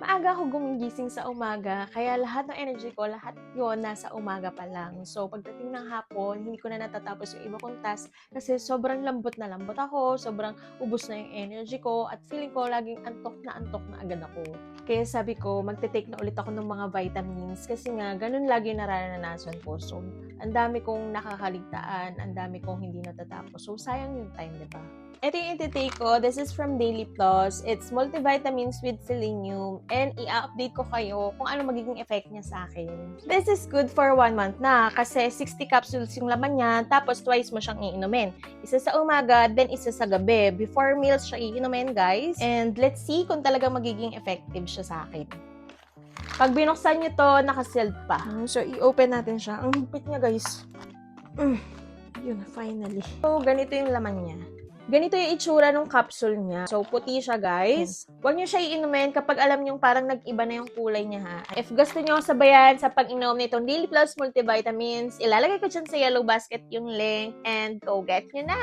Maaga ako gumigising sa umaga, kaya lahat ng energy ko, lahat yon nasa umaga pa lang. So, pagdating ng hapon, hindi ko na natatapos yung iba kong task kasi sobrang lambot na lambot ako, sobrang ubos na yung energy ko, at feeling ko laging antok na agad ako. Kaya sabi ko, magte-take na ulit ako ng mga vitamins kasi nga, ganun lagi nararanasan ko. So, ang dami kong nakakaligtaan, ang dami kong hindi natatapos. So, sayang yung time, di ba? Ito yung iti-take ko. This is from Daily Plus. It's multivitamins with selenium. And i-update ko kayo kung ano magiging effect niya sa akin. This is good for 1 month na kasi 60 capsules yung laman niya. Tapos twice mo siyang iinumin. Isa sa umaga, then isa sa gabi. Before meals siya iinumin, guys. And let's see kung talagang magiging effective siya sa akin. Pag binuksan nyo to, nakasealed pa. So, i-open natin siya. Ang higpit niya, guys. Yun, finally. So, ganito yung laman niya. Ganito yung itsura ng capsule niya. So, puti siya, guys. Huwag niyo siya iinumin kapag alam niyo parang nag-iba na yung kulay niya, ha. If gusto niyo sabayan sa pag-inom nitong Daily Plus Multivitamins, ilalagay ko dyan sa yellow basket yung link and go get nyo na!